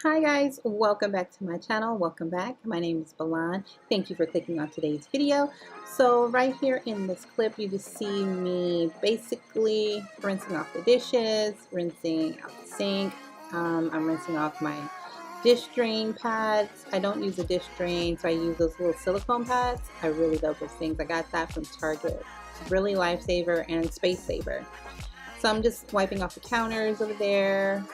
Hi guys, welcome back to my channel. Welcome back. My name is Balan. Thank you for clicking on today's video. So right here in this clip, you just see me basically rinsing off the dishes, rinsing out the sink. I'm rinsing off my dish drain pads. I don't use a dish drain, so I use those little silicone pads. I really love those things. I got that from Target. Really lifesaver and space saver. So I'm just wiping off the counters over there,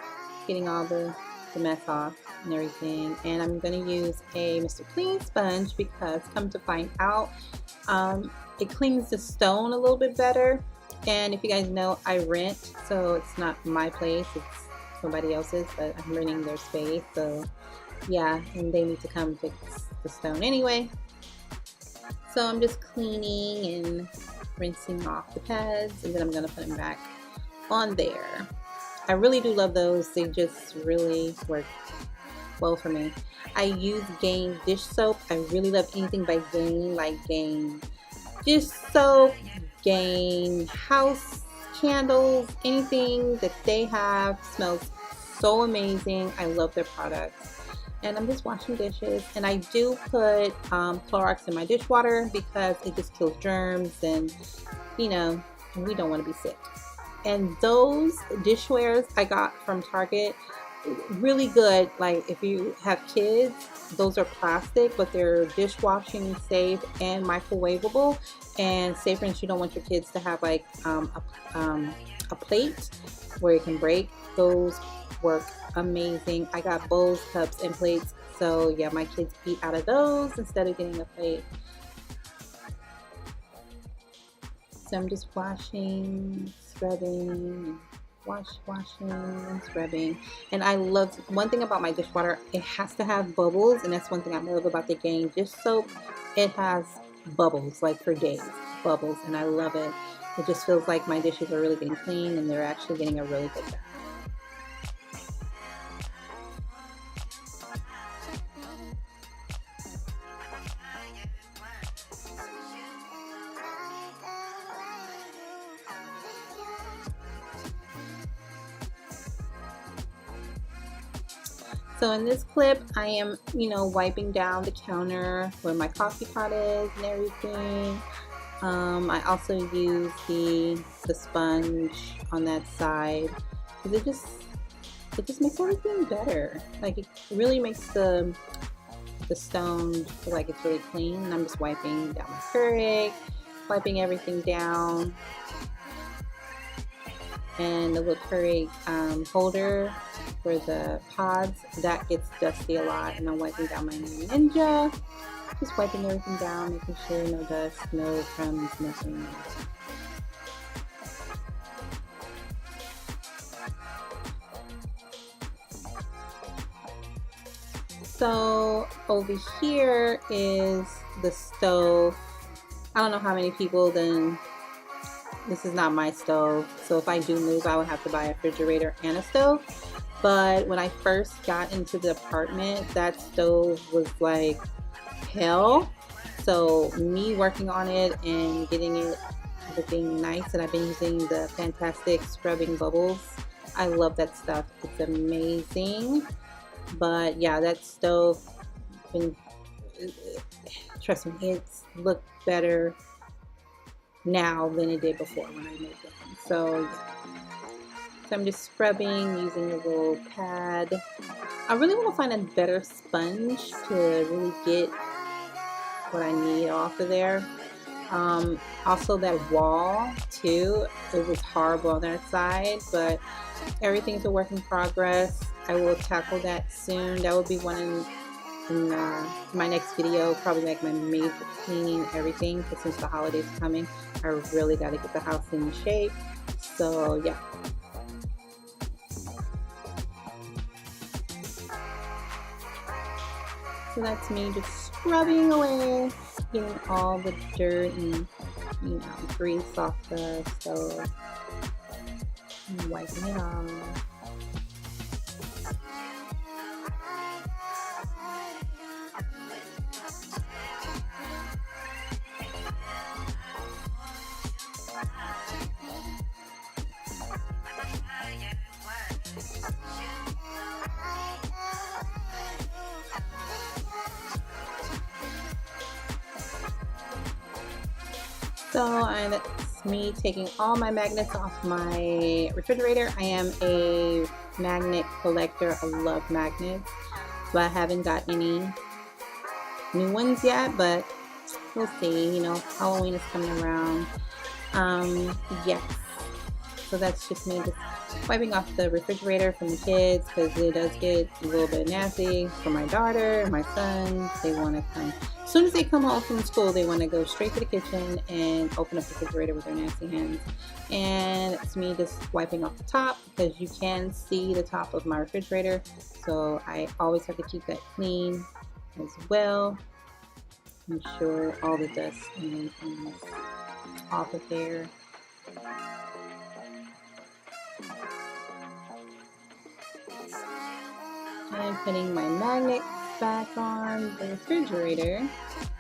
getting all the mess off and everything, and I'm going to use a Mr. Clean sponge because come to find out it cleans the stone a little bit better. And if you guys know, I rent, so it's not my place, it's somebody else's, but I'm renting their space, so yeah, and they need to come fix the stone anyway. So I'm just cleaning and rinsing off the pads, and then I'm going to put them back on there. I really do love those. They just really work well for me. I use Gain dish soap. I really love anything by Gain, like Gain dish soap, Gain house candles, anything that they have smells so amazing. I love their products. And I'm just washing dishes, and I do put Clorox in my dishwater because it just kills germs, and you know, we don't want to be sick. And those dishwares I got from Target, really good. Like if you have kids, those are plastic, but they're dishwashing safe and microwavable. And say for instance, you don't want your kids to have like a plate where it can break. Those work amazing. I got bowls, cups, and plates. So yeah, my kids eat out of those instead of getting a plate. So I'm just washing, scrubbing, washing and scrubbing. And I love, one thing about my dishwater, it has to have bubbles, and that's one thing I love about the Gain dish soap. It has bubbles, like for days, bubbles, and I love it. It just feels like my dishes are really getting clean and they're actually getting a really good bath. So in this clip, I am, wiping down the counter where my coffee pot is and everything. I also use the sponge on that side because it just makes everything better. Like it really makes the stone feel like it's really clean. And I'm just wiping down my Keurig, wiping everything down. And the little Keurig holder for the pods, that gets dusty a lot, and I'm wiping down my Ninja, just wiping everything down, making sure no dust, no crumbs, nothing. So over here is the stove. I don't know how many people then. This is not my stove, so if I do move, I would have to buy a refrigerator and a stove. But when I first got into the apartment, that stove was like hell. So me working on it and getting it looking nice, and I've been using the Fantastic Scrubbing Bubbles. I love that stuff. It's amazing. But yeah, that stove, trust me, it's looked better now than it did before when I moved in. So I'm just scrubbing using a little pad. I really want to find a better sponge to really get what I need off of there. Also that wall too, it was horrible on that side, but everything's a work in progress. I will tackle that soon. That will be one in my next video, probably like my major cleaning, everything, because since the holidays are coming, I really got to get the house in shape. So yeah. So that's me just scrubbing away, getting all the dirt and, you know, grease off the stove and wiping it off. So that's me taking all my magnets off my refrigerator. I am a magnet collector. I love magnets, but I haven't got any new ones yet, but we'll see. You know, Halloween is coming around. Yes. So that's just me just wiping off the refrigerator from the kids, because it does get a little bit nasty. For my daughter, my son, they want to come. As soon as they come home from school, they want to go straight to the kitchen and open up the refrigerator with their nasty hands. And it's me just wiping off the top, because you can see the top of my refrigerator. So I always have to keep that clean as well. Ensure all the dust and everything is off of there. I'm putting my magnet back on the refrigerator.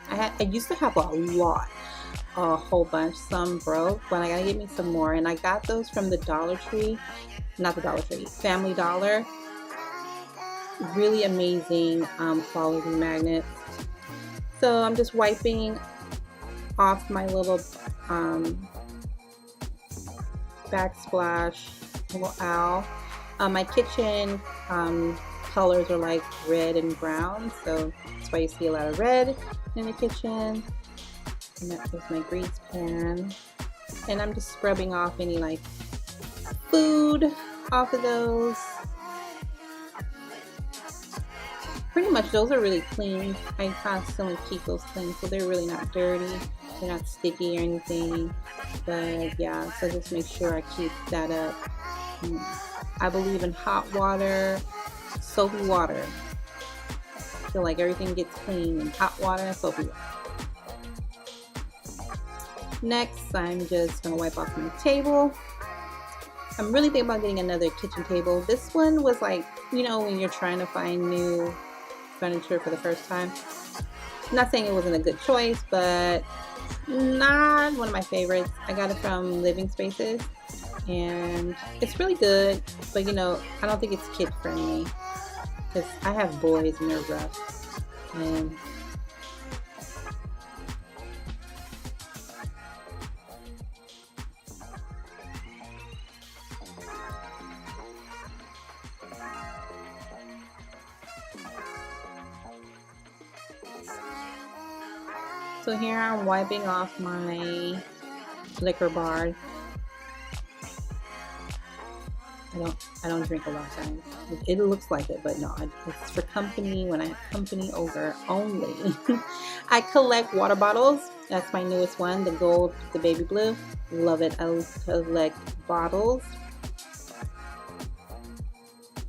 I used to have a whole bunch. Some broke, but I gotta get me some more. And I got those from the Dollar Tree, not the Dollar Tree, Family Dollar. Really amazing quality magnets. So I'm just wiping off my little backsplash little owl. My kitchen colors are like red and brown, so that's why you see a lot of red in the kitchen. And that was my grease pan. And I'm just scrubbing off any like food off of those. Pretty much those are really clean. I constantly keep those clean, so they're really not dirty. They're not sticky or anything. But yeah, so just make sure I keep that up. I believe in hot water, soapy water. I feel like everything gets clean in hot water and soapy water. Next, I'm just going to wipe off my table. I'm really thinking about getting another kitchen table. This one was like, you know, when you're trying to find new furniture for the first time. I'm not saying it wasn't a good choice, but not one of my favorites. I got it from Living Spaces, and it's really good, but you know, I don't think it's kid friendly, because I have boys and they're rough. And so here I'm wiping off my liquor bar. I don't drink a lot of times. It looks like it, but no, it's for company, when I have company over only. I collect water bottles. That's my newest one, the gold, the baby blue. Love it. I collect bottles.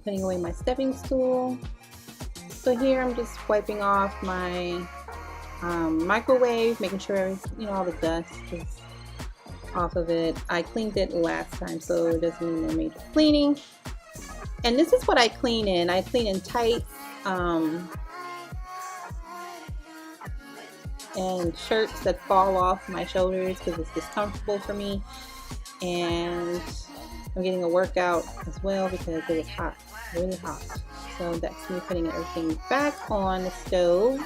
Putting away my stepping stool. So here I'm just wiping off my microwave, making sure, you know, all the dust is off of it. I cleaned it last time, so it doesn't need a major cleaning. And this is what I clean in. I clean in tights and shirts that fall off my shoulders because it's discomfortable for me. And I'm getting a workout as well because it was hot, really hot. So that's me putting everything back on the stove.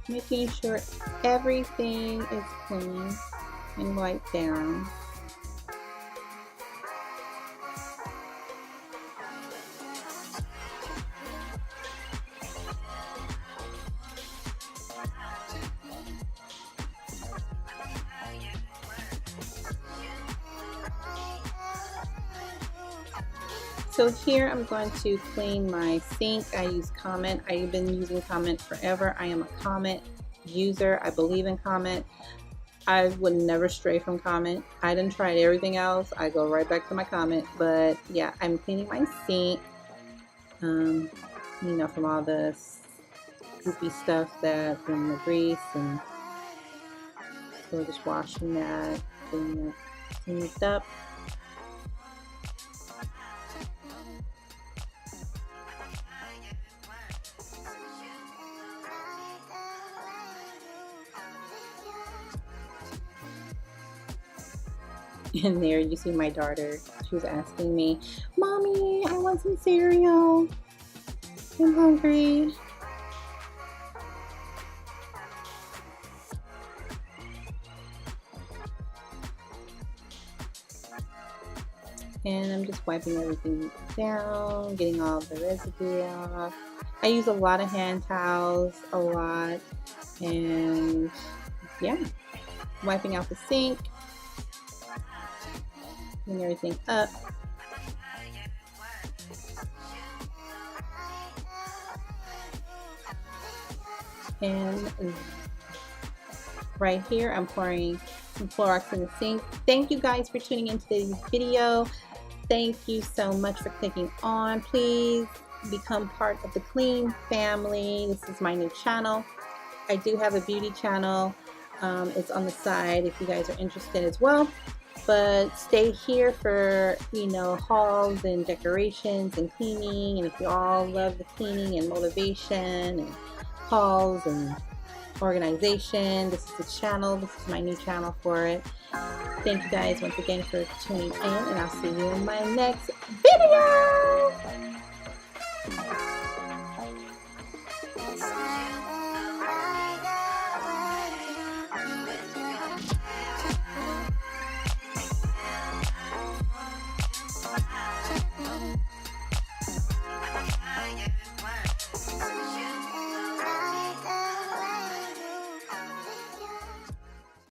Making sure everything is clean and wiped down. So here I'm going to clean my sink. I use Comet. I've been using Comet forever. I am a Comet user. I believe in Comet. I would never stray from Comet. I done tried everything else. I go right back to my Comet. But yeah, I'm cleaning my sink. You know, from all the goopy stuff that from the grease, and so we're just washing that, cleaning it up. And there you see my daughter. She was asking me, "Mommy, I want some cereal. I'm hungry." And I'm just wiping everything down, getting all the residue off. I use a lot of hand towels, a lot, and yeah, wiping out the sink, cleaning everything up. And right here, I'm pouring some Clorox in the sink. Thank you guys for tuning into today's video. Thank you so much for clicking on. Please become part of the Clean family. This is my new channel. I do have a beauty channel. It's on the side if you guys are interested as well. But stay here for, you know, hauls and decorations and cleaning. And if you all love the cleaning and motivation and hauls and organization, this is the channel. This is my new channel for it. Thank you guys once again for tuning in, and I'll see you in my next video.